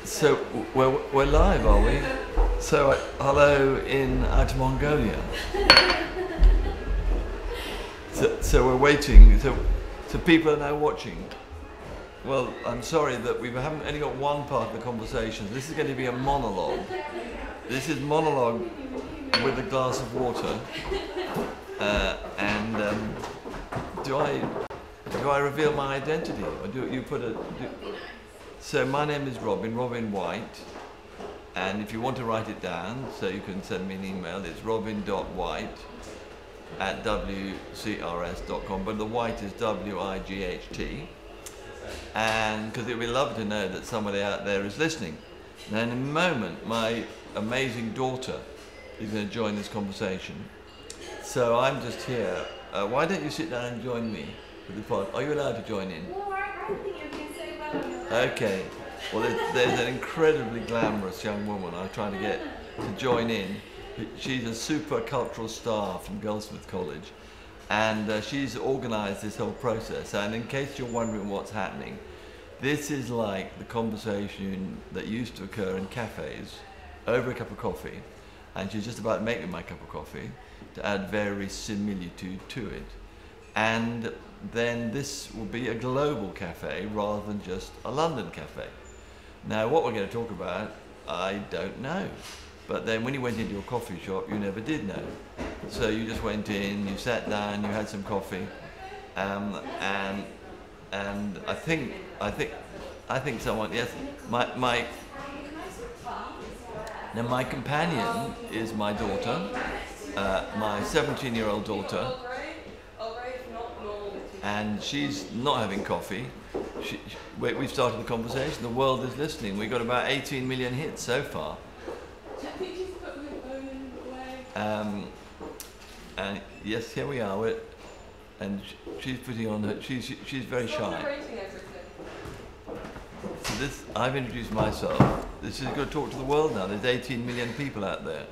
So we're live, are we? So hello in Outer Mongolia. So we're waiting. So people are now watching. Well, I'm sorry that we haven't only got one part of the conversation. This is going to be a monologue. This is monologue with a glass of water. Do I reveal my identity, or do you put a? So my name is Robin Wight, and if you want to write it down, so you can send me an email. It's robin.wight@wcrs.com, but the Wight is W-I-G-H-T, and because it would be lovely to know that somebody out there is listening. Now, in a moment, my amazing daughter is going to join this conversation. So I'm just here. Why don't you sit down and join me for the pod? Are you allowed to join in? Well, I think you're doing so well. Okay. Well, there's an incredibly glamorous young woman I'm trying to get to join in. She's a super cultural star from Goldsmith College, and she's organised this whole process. And in case you're wondering what's happening, this is like the conversation that used to occur in cafes over a cup of coffee, and she's just about to make me my cup of coffee to add verisimilitude to it. And then this will be a global cafe rather than just a London cafe. Now, what we're going to talk about, I don't know. But then when you went into your coffee shop, you never did know. So you just went in, you sat down, you had some coffee, and I think someone, yes, my companion is my daughter, my 17-year-old daughter, and she's not having coffee. We've started the conversation, the world is listening. We've got about 18 million hits so far. And yes, here we are. And she's putting on her, she's very shy. So this, I've introduced myself. This is going to talk to the world now. There's 18 million people out there.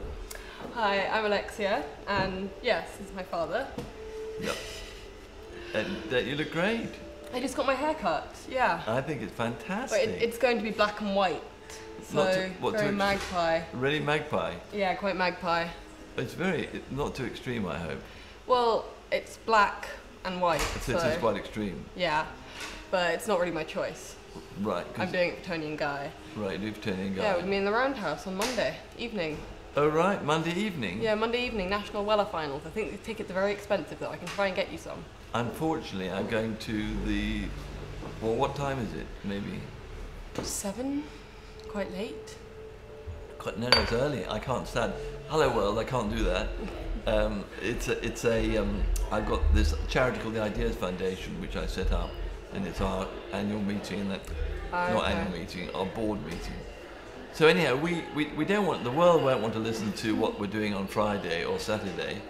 Hi, I'm Alexia, and yes, this is my father. Yep. And you look great. I just got my hair cut, yeah. I think it's fantastic. But it's going to be black and white, so very magpie. Really magpie? Yeah, quite magpie. It's not too extreme, I hope. Well, it's black and white, so it is quite extreme. Yeah, but it's not really my choice. Right. I'm doing it for Tony and Guy. Right, you do for Tony and Guy. Yeah, with me in the Roundhouse on Monday evening. Oh right, Monday evening? Yeah, Monday evening, National Weller Finals. I think the tickets are very expensive, though. I can try and get you some. Unfortunately, I'm going to the... Well, what time is it, maybe? 7? Quite late? No, it's early. I can't stand... Hello world, I can't do that. I've got this charity called the Ideas Foundation, which I set up, and it's our annual meeting, not annual meeting, our board meeting. So anyhow, we don't want, the world won't want to listen to what we're doing on Friday or Saturday.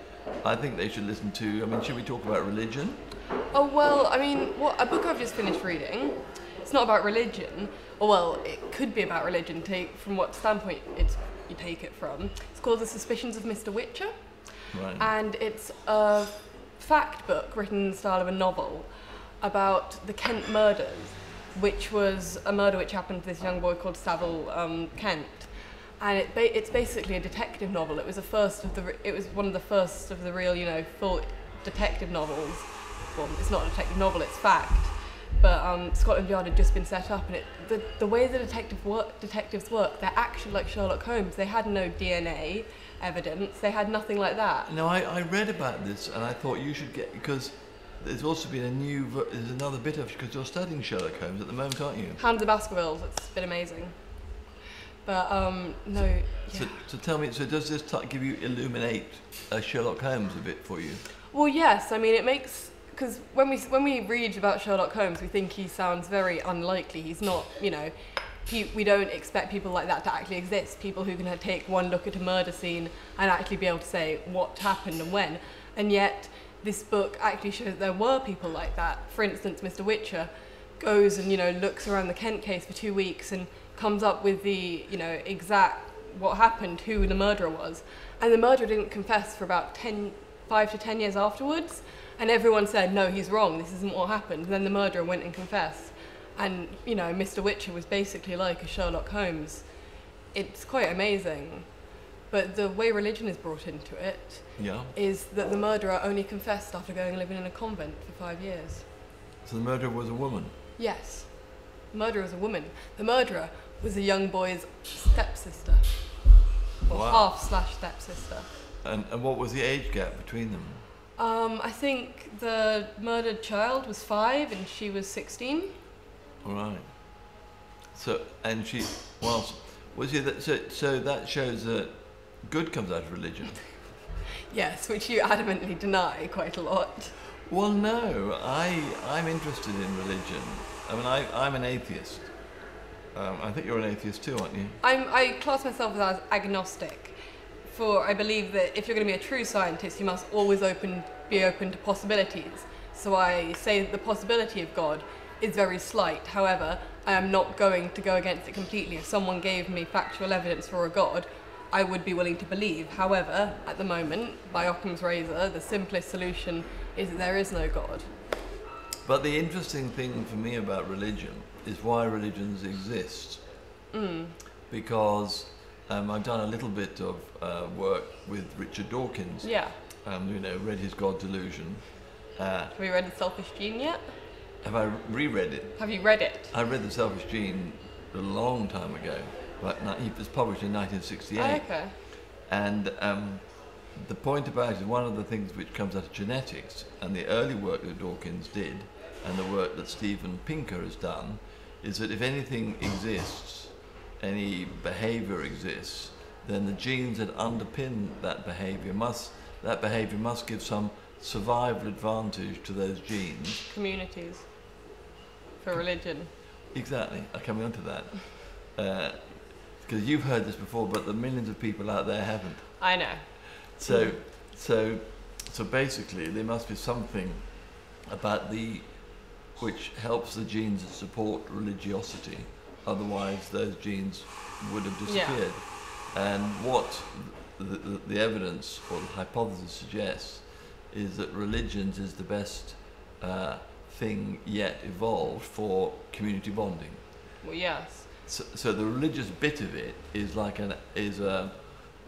I think they should listen to, should we talk about religion? Oh, well, a book I've just finished reading, it's not about religion, or well, it could be about religion, from what standpoint you take it from. It's called The Suspicions of Mr. Witcher. Right. And it's a fact book written in the style of a novel about the Kent murders, which was a murder which happened to this young boy called Savile Kent. And it's basically a detective novel. It was one of the first of the real, full detective novels. Well, it's not a detective novel, it's fact. But Scotland Yard had just been set up, and the way the detectives work, they're actually like Sherlock Holmes. They had no DNA evidence. They had nothing like that. No, I read about this, and I thought you should get, because there's also been there's another bit of, because you're studying Sherlock Holmes at the moment, aren't you? Hounds of Baskervilles. It's been amazing. But no. Yeah. So tell me, so does this illuminate Sherlock Holmes a bit for you? Well, yes. It makes, because when we read about Sherlock Holmes, we think he sounds very unlikely. He's not, we don't expect people like that to actually exist. People who can take one look at a murder scene and actually be able to say what happened and when. And yet, this book actually shows there were people like that. For instance, Mr. Witcher goes and looks around the Kent case for 2 weeks and comes up with the exact what happened, who the murderer was, and the murderer didn't confess for about 5 to 10 years afterwards, and everyone said no, he's wrong, this isn't what happened. And then the murderer went and confessed, And, you know, Mr. Witcher was basically like a Sherlock Holmes. It's quite amazing. But the way religion is brought into it is that the murderer only confessed after going and living in a convent for 5 years. So the murderer was a woman? Yes. The murderer was a woman. The murderer was a young boy's stepsister. Or half/stepsister. And what was the age gap between them? I think the murdered child was 5 and she was 16. All right. So, and she, so that shows that good comes out of religion. Yes, which you adamantly deny quite a lot. Well, no, I'm interested in religion. I mean, I'm an atheist. I think you're an atheist too, aren't you? I class myself as agnostic. For I believe that if you're going to be a true scientist, you must always be open to possibilities. So I say that the possibility of God is very slight. However, I am not going to go against it completely. If someone gave me factual evidence for a God, I would be willing to believe. However, at the moment, by Occam's razor, the simplest solution is that there is no God. But the interesting thing for me about religion is why religions exist. Because I've done a little bit of work with Richard Dawkins. Yeah. Read his God Delusion. Have you read The Selfish Gene yet? Have I reread it? Have you read it? I read The Selfish Gene a long time ago. But it was published in 1968. Oh, okay. And the point about it is one of the things which comes out of genetics, and the early work that Dawkins did, and the work that Steven Pinker has done, is that if anything exists, any behaviour exists, then the genes that underpin that behaviour must give some survival advantage to those genes. Communities. For religion. Exactly. I'm coming on to that. Because you've heard this before, but the millions of people out there haven't. I know. So basically, there must be something about which helps the genes that support religiosity. Otherwise, those genes would have disappeared. Yeah. And what the evidence or the hypothesis suggests is that religions is the best thing yet evolved for community bonding. Well, yes. So the religious bit of it is like an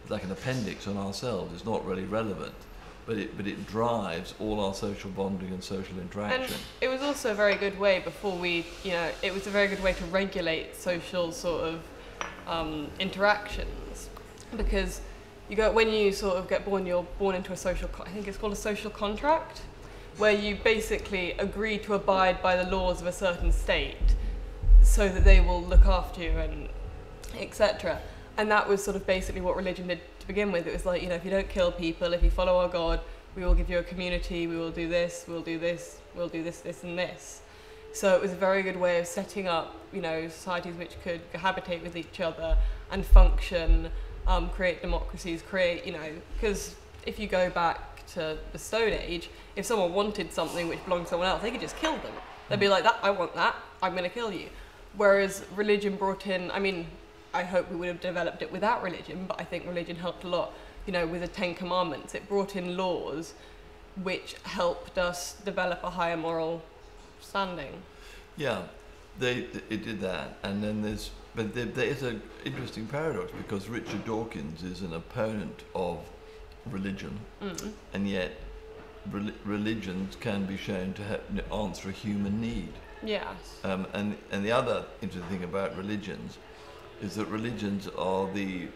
appendix on ourselves. It's not really relevant, but it drives all our social bonding and social interaction. And it was also a very good way it was a very good way to regulate social sort of interactions, because when you sort of get born, you're born into a social. I think it's called a social contract, where you basically agree to abide by the laws of a certain state, so that they will look after you and etc. And that was sort of basically what religion did to begin with. It was like, if you don't kill people, if you follow our God, we will give you a community, we will do this, we'll do this, we'll do this, this and this. So it was a very good way of setting up, societies which could cohabitate with each other and function, create democracies, because if you go back to the Stone Age, if someone wanted something which belonged to someone else, they could just kill them. They'd be like, I want that, I'm going to kill you. Whereas religion brought in, I hope we would have developed it without religion, but I think religion helped a lot. With the 10 Commandments, it brought in laws which helped us develop a higher moral standing. Yeah, it did that. And then there is an interesting paradox, because Richard Dawkins is an opponent of religion, and yet religions can be shown to answer a human need. Yes. And the other interesting thing about religions is that religions are the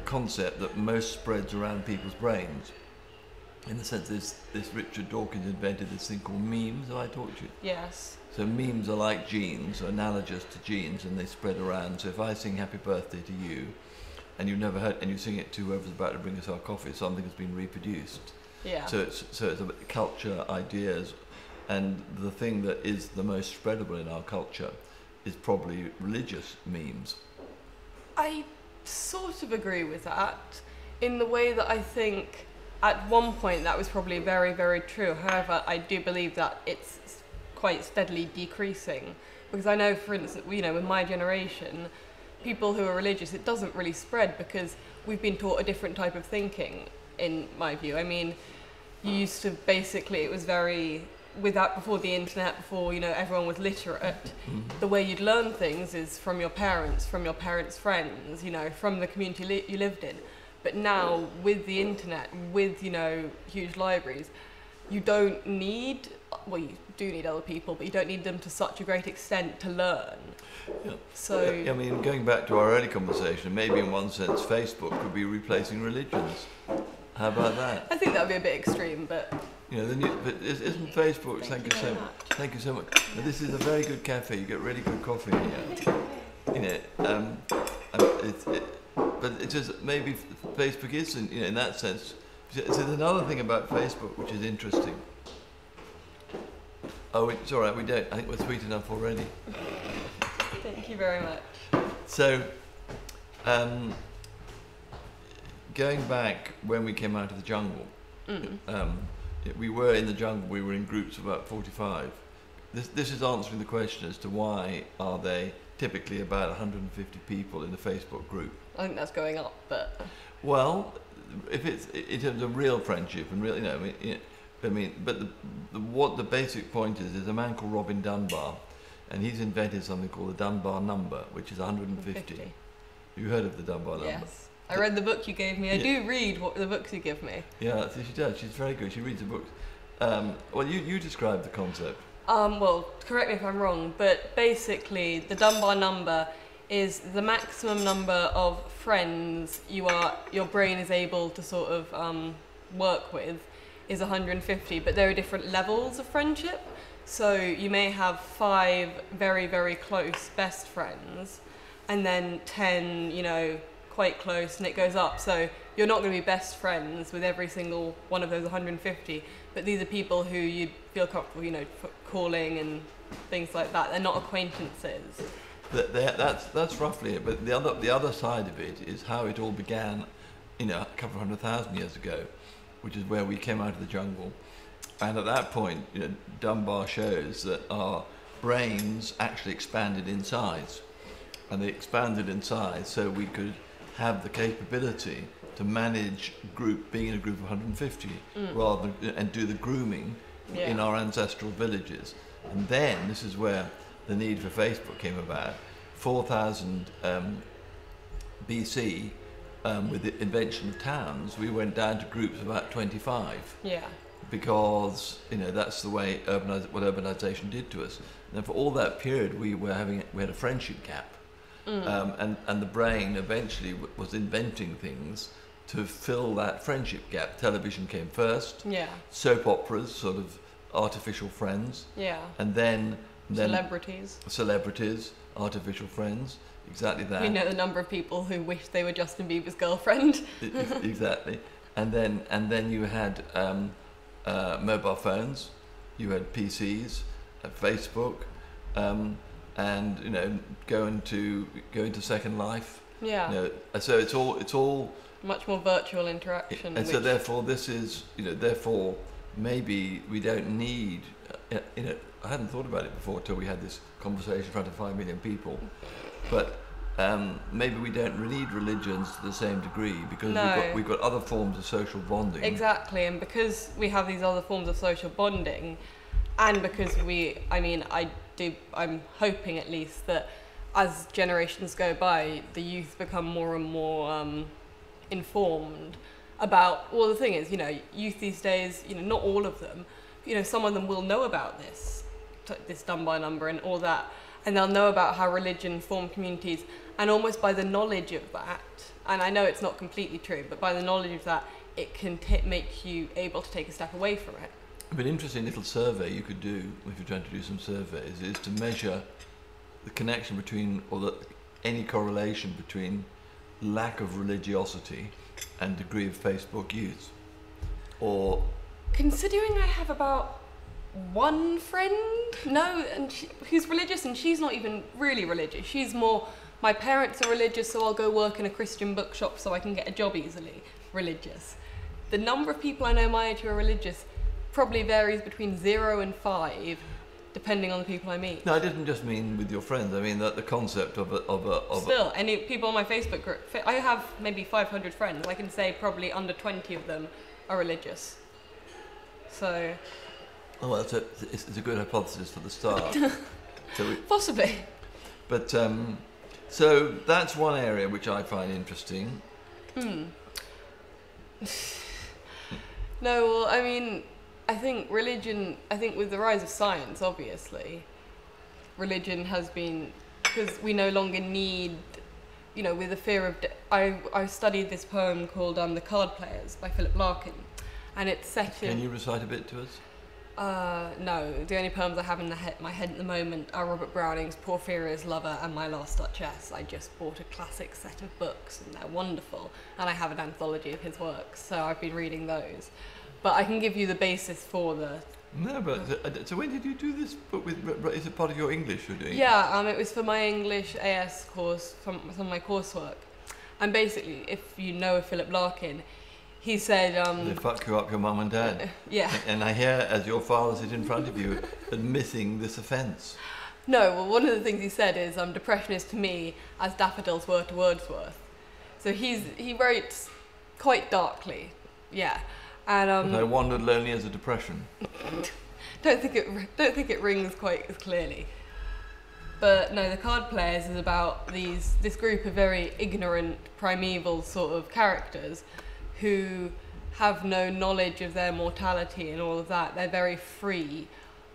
concept that most spreads around people's brains. In the sense, this Richard Dawkins invented this thing called memes. Have I talked to you? Yes. So memes are like genes, analogous to genes, and they spread around. So if I sing "Happy Birthday" to you, and you've never heard, and you sing it to whoever's about to bring us our coffee, something has been reproduced. Yeah. So it's a culture, ideas. And the thing that is the most spreadable in our culture is probably religious memes. I sort of agree with that, in the way that I think at one point that was probably very, very true. However, I do believe that it's quite steadily decreasing. Because I know, for instance, with my generation, people who are religious, it doesn't really spread because we've been taught a different type of thinking, in my view. You used to it was very before the internet, before everyone was literate, the way you'd learn things is from your parents friends, from the community you lived in. But now with the internet, with huge libraries, you don't need, well, you do need other people, but you don't need them to such a great extent to learn. Yeah. So I mean, going back to our early conversation, maybe in one sense Facebook could be replacing religions. How about that? I think that would be a bit extreme, but but isn't Facebook? Thank you so much. Thank you so much. Now, this is a very good cafe. You get really good coffee here. But it's just maybe Facebook is, in that sense. So there's another thing about Facebook which is interesting. Oh, it's all right. We don't. I think we're sweet enough already. Thank you very much. So, going back when we came out of the jungle, we were in the jungle. We were in groups of about 45. This is answering the question as to why are they typically about 150 people in the Facebook group. I think that's going up, but well, if it's in terms of real friendship and real, but what the basic point is a man called Robin Dunbar, and he's invented something called the Dunbar number, which is 150. 50. You heard of the Dunbar number? Yes. I read the book you gave me. I do read the books you give me. Yeah, she does. She's very good. She reads the books. Well, you describe the concept. Well, correct me if I'm wrong, but basically the Dunbar number is the maximum number of friends your brain is able to sort of work with is 150, but there are different levels of friendship. So you may have 5 very, very close best friends, and then 10, quite close, and it goes up. So you're not going to be best friends with every single one of those 150, but these are people who you'd feel comfortable, calling and things like that. They're not acquaintances. That's roughly it. But the other side of it is how it all began, a couple of 100,000 years ago, which is where we came out of the jungle. And at that point, Dunbar shows that our brains actually expanded in size. And they expanded in size so we could have the capability to manage being in a group of 150 rather than, and do the grooming in our ancestral villages. And then this is where the need for Facebook came about. 4000 BC, with the invention of towns, we went down to groups of about 25. Yeah. Because that's the way what urbanization did to us. And for all that period, we had a friendship gap, and the brain eventually was inventing things to fill that friendship gap. Television came first. Yeah. Soap operas, sort of artificial friends. Yeah. And then celebrities, artificial friends. Exactly that. We know the number of people who wish they were Justin Bieber's girlfriend. Exactly. And then you had mobile phones, you had PCs, Facebook, and go into Second Life. Yeah. So it's all much more virtual interaction. And so therefore this is therefore maybe we don't need I hadn't thought about it before till we had this conversation in front of 5 million people, but maybe we don't need religions to the same degree because we've got other forms of social bonding. Exactly, and because we have these other forms of social bonding, and because I'm hoping at least that as generations go by, the youth become more and more informed about. Well, the thing is, youth these days, not all of them, some of them will know about this Dunbar number and all that. And they'll know about how religion formed communities, and almost by the knowledge of that, and I know it's not completely true, but by the knowledge of that, it can make you able to take a step away from it. But an interesting little survey you could do, if you're trying to do some surveys, is to measure the connection between, any correlation between lack of religiosity and degree of Facebook use. Or considering I have about one friend, who's religious, and she's not even really religious. She's more, my parents are religious, so I'll go work in a Christian bookshop so I can get a job easily. Religious. The number of people I know my age who are religious probably varies between 0 and 5, depending on the people I meet. No, I didn't just mean with your friends. I mean that the concept of Still, any people on my Facebook group. I have maybe 500 friends. I can say probably under 20 of them are religious. So Oh, well, it's a good hypothesis for the start. Possibly. But so that's one area which I find interesting. No, well, I mean, I think with the rise of science, obviously, religion has been, because we no longer need, with the fear of I studied this poem called The Card Players by Philip Larkin, and it's set in... Can you recite a bit to us? No, the only poems I have in my head at the moment are Robert Browning's Porphyria's Lover and My Last Duchess. I just bought a classic set of books and they're wonderful, and I have an anthology of his works, so I've been reading those. But I can give you the basis for the... No, but so when did you do this book is it part of your English you're doing? Yeah, it was for my English AS course, from some of my coursework. And basically, if you know Philip Larkin, he said... They fuck you up, your mum and dad. Yeah. And I hear, as your father sits in front of you, admitting this offence. No, well, one of the things he said is depression is to me as daffodils were to Wordsworth. So he writes quite darkly, yeah. And I wandered lonely as a depression. don't think it rings quite as clearly. But no, The Card Players is about this group of very ignorant, primeval sort of characters who have no knowledge of their mortality and all of that. They're very free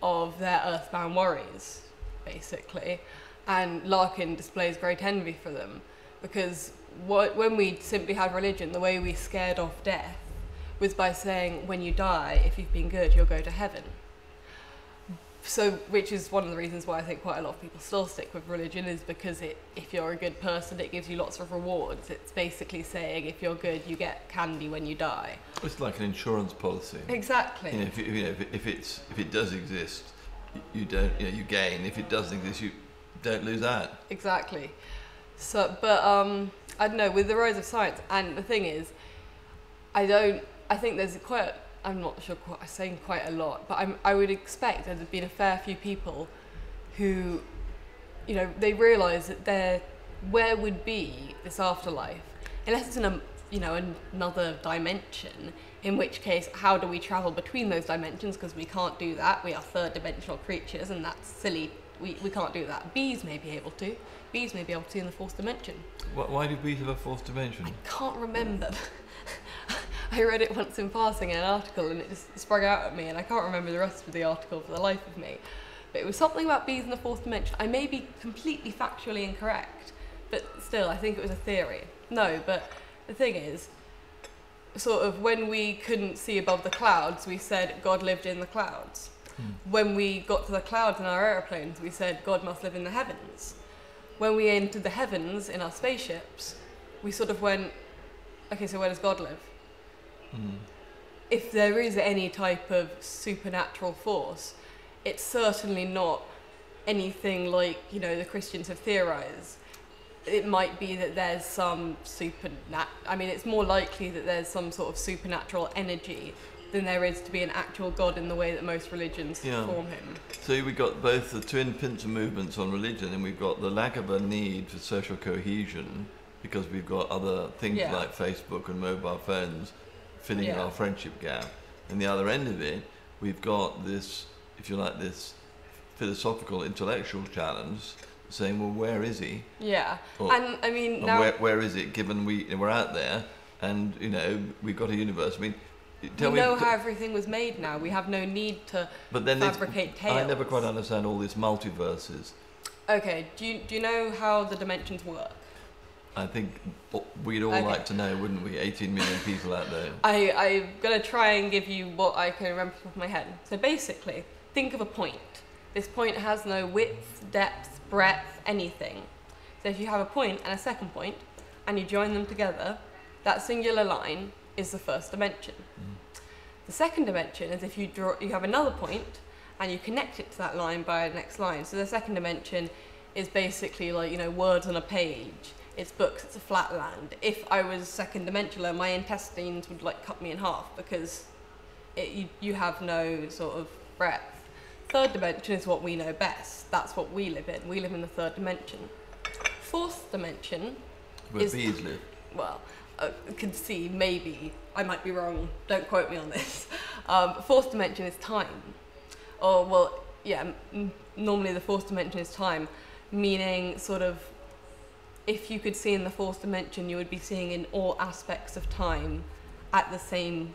of their earthbound worries, basically. And Larkin displays great envy for them, because when we simply had religion, the way we scared off death was by saying, when you die, if you've been good, you'll go to heaven. So, which is one of the reasons why I think quite a lot of people still stick with religion, is because if you're a good person, it gives you lots of rewards. It's basically saying, if you're good, you get candy when you die. It's like an insurance policy. Exactly. If it does exist, you don't, you gain. If it doesn't exist, you don't lose out. Exactly. So, but I don't know, with the rise of science, and the thing is, I think there's I'm not sure I'm saying quite a lot, but I would expect there's been a fair few people who, they realise that where would be this afterlife, unless it's in another dimension, in which case, how do we travel between those dimensions? Because we can't do that. We are third dimensional creatures, and that's silly. We can't do that. Bees may be able to. Bees may be able to in the fourth dimension. Why do bees have a fourth dimension? I can't remember. I read it once in passing in an article and it just sprung out at me, and I can't remember the rest of the article for the life of me. But it was something about bees in the fourth dimension. I may be completely factually incorrect, but still, I think it was a theory. No, but the thing is, sort of when we couldn't see above the clouds, we said God lived in the clouds. When we got to the clouds in our aeroplanes, we said God must live in the heavens. When we entered the heavens in our spaceships, we sort of went, okay, so where does God live? If there is any type of supernatural force, it's certainly not anything like, the Christians have theorized. It might be that there's some it's more likely that there's some sort of supernatural energy than there is to be an actual God in the way that most religions form him. So we've got both the twin pincer movements on religion, and we've got the lack of a need for social cohesion, because we've got other things like Facebook and mobile phones filling our friendship gap. And the other end of it, we've got this, if you like, this philosophical, intellectual challenge, saying, well, where is he? Yeah, and I mean now... Where is it, given we're out there, and, we've got a universe. I mean, we know how everything was made now. We have no need to fabricate tales. I never quite understand all these multiverses. Okay, do you know how the dimensions work? I think we'd all like to know, wouldn't we? 18 million people out there. I'm going to try and give you what I can remember off my head. So basically, think of a point. This point has no width, depth, breadth, anything. So if you have a point and a second point, and you join them together, that singular line is the first dimension. The second dimension is if you have another point, and you connect it to that line by the next line. So the second dimension is basically like, words on a page. It's books, it's a flat land. If I was second dimensional, my intestines would cut me in half, because you have no sort of breadth. Third dimension is what we know best. That's what we live in. We live in the third dimension. Fourth dimension where bees live. Well, I can see, maybe, I might be wrong, don't quote me on this. Fourth dimension is time. Or, well, yeah, normally the fourth dimension is time, meaning sort of if you could see in the fourth dimension, you would be seeing in all aspects of time at the same,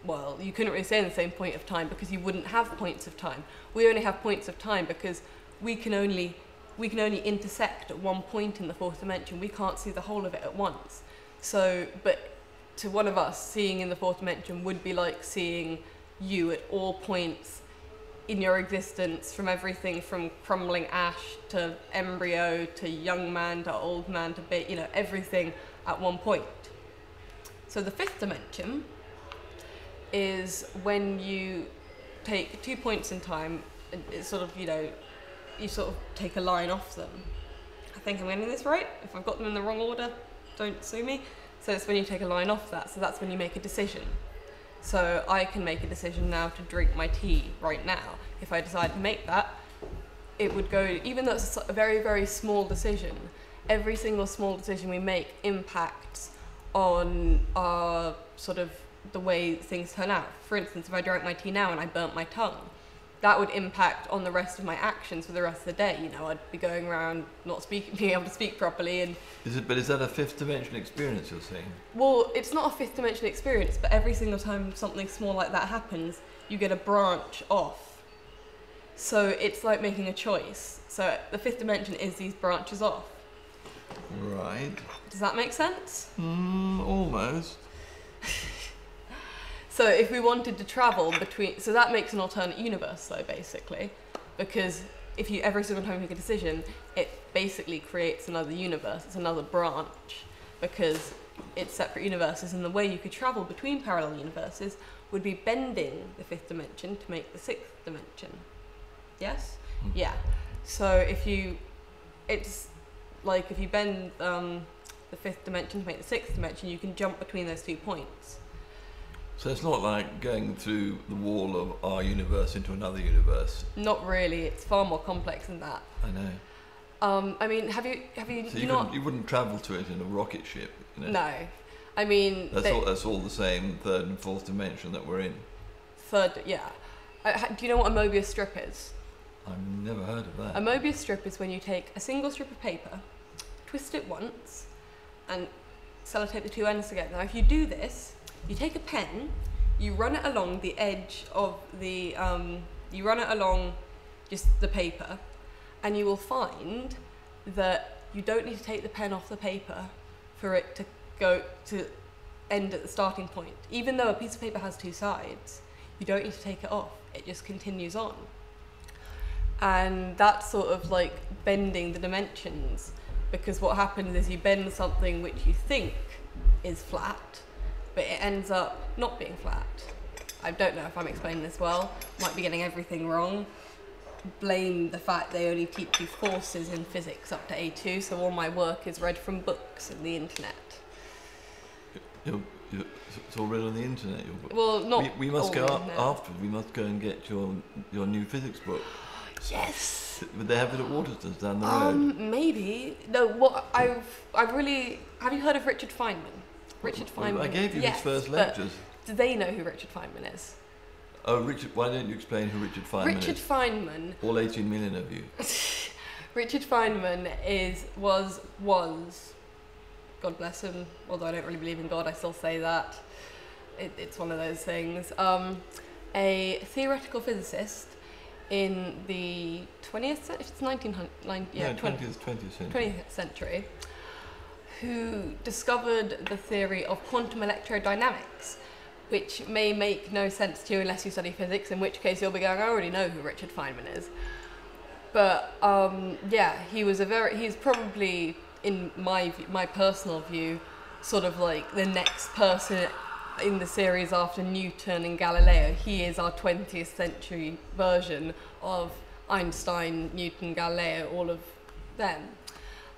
well, you couldn't really say in the same point of time because you wouldn't have points of time. We only have points of time because we can only intersect at one point in the fourth dimension. We can't see the whole of it at once. So, but to one of us, seeing in the fourth dimension would be like seeing you at all points in your existence, from everything from crumbling ash to embryo to young man to old man to baby, you know, everything at one point. So the fifth dimension is when you take 2 points in time, and it's sort of, you know, you sort of take a line off them. I think I'm getting this right. If I've got them in the wrong order, don't sue me. So it's when you take a line off that, so that's when you make a decision. So I can make a decision now to drink my tea right now. If I decide to make that, it would go, even though it's a very, very small decision, every single small decision we make impacts on our sort of the way things turn out. For instance, if I drank my tea now and I burnt my tongue, that would impact on the rest of my actions for the rest of the day. You know, I'd be going around not being able to speak properly. And but is that a fifth dimension experience you're saying? well, it's not a fifth dimension experience, but every single time something small like that happens, you get a branch off. So it's like making a choice. So the fifth dimension is these branches off. Right. Does that make sense? Almost. So if we wanted to travel between, so that makes an alternate universe though, basically, because if you, every single time you make a decision, it basically creates another universe, it's another branch, because it's separate universes, and the way you could travel between parallel universes would be bending the fifth dimension to make the sixth dimension. Yes? Yeah. So if you, it's like if you bend the fifth dimension to make the sixth dimension, you can jump between those 2 points. So it's not like going through the wall of our universe into another universe. Not really. It's far more complex than that. I know. I mean, have you? So you wouldn't travel to it in a rocket ship, you know? No. I mean, that's all the same third and fourth dimension that we're in. Third, yeah. Do you know what a Mobius strip is? I've never heard of that. A Mobius strip is when you take a single strip of paper, twist it once, and sellotape the two ends together. Now, if you do this, you take a pen, you run it along the edge of the, you run it along just the paper, and you will find that you don't need to take the pen off the paper for it to go to end at the starting point. Even though a piece of paper has 2 sides, you don't need to take it off, it just continues on. And that's sort of like bending the dimensions, because what happens is you bend something which you think is flat, but it ends up not being flat. I don't know if I'm explaining this well, might be getting everything wrong. Blame the fact they only teach you forces in physics up to A2, so all my work is read from books and the internet. It's all read on the internet, your book? Well, not we must go all up internet. afterwards, we must go and get your new physics book. Yes! Would they have it at Waterston's down the road? Maybe. No, what I've really, have you heard of Richard Feynman? Richard Feynman. I gave you yes, his first but lectures. do they know who Richard Feynman is? Oh, Richard, why don't you explain who Richard Feynman Richard is? Feynman. All 18 million of you. Richard Feynman was, God bless him, although I don't really believe in God, I still say that. It's one of those things. A theoretical physicist in the 20th century, it's 20th century, who discovered the theory of quantum electrodynamics, which may make no sense to you unless you study physics, in which case you'll be going, I already know who Richard Feynman is. But yeah, he's probably, in my personal view, sort of like the next person in the series after Newton and Galileo. He is our 20th century version of Einstein, Newton, Galileo, all of them.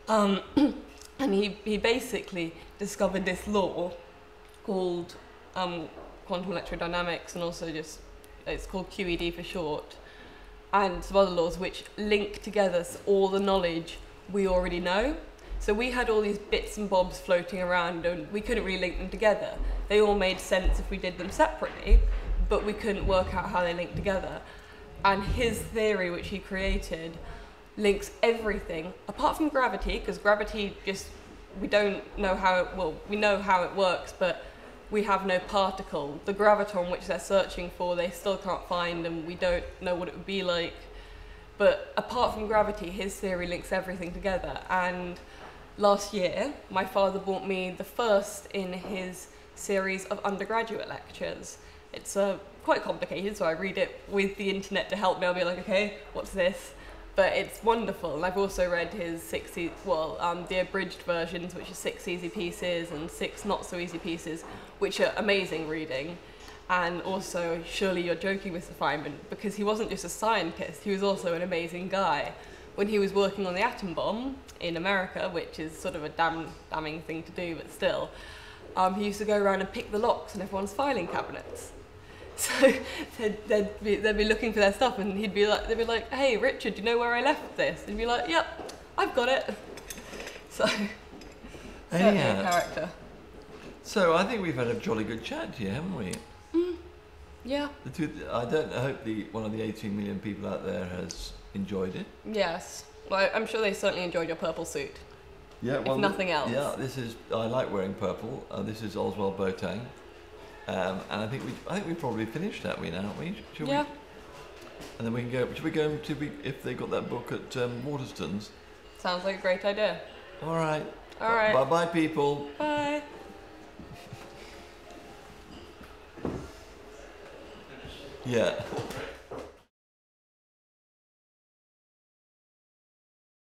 And he basically discovered this law called quantum electrodynamics, and also just, it's called QED for short, and some other laws which link together all the knowledge we already know. So we had all these bits and bobs floating around and we couldn't really link them together. They all made sense if we did them separately, but we couldn't work out how they linked together. and his theory, which he created, links everything apart from gravity, because gravity just, we don't know how it, well, we know how it works, but we have no particle. The graviton which they're searching for, they still can't find, and we don't know what it would be like. But apart from gravity, his theory links everything together. And last year, my father bought me the first in his series of undergraduate lectures. It's quite complicated, so I read it with the internet to help me. I'll be like, okay, what's this? But it's wonderful. And I've also read his the abridged versions, which are 6 easy pieces and 6 not so easy pieces, which are amazing reading. And also, surely you're joking, Mr. Feynman, because he wasn't just a scientist, he was also an amazing guy. When he was working on the atom bomb in America, which is sort of a damning thing to do, but still, he used to go around and pick the locks on everyone's filing cabinets. So they'd be looking for their stuff, and they'd be like, hey, Richard, do you know where I left this? And he'd be like, yep, I've got it. So, certainly a character. So I think we've had a jolly good chat here, haven't we? Yeah. I hope one of the 18 million people out there has enjoyed it. Yes. Well, I'm sure they certainly enjoyed your purple suit. Yeah. Well, if nothing else. Yeah. I like wearing purple. This is Oswald Boateng. And I think we probably finished that, aren't we? Should we? And then we can go. Should we go if they got that book at Waterstones? Sounds like a great idea. All right. All right. Bye bye, people. Bye. Yeah.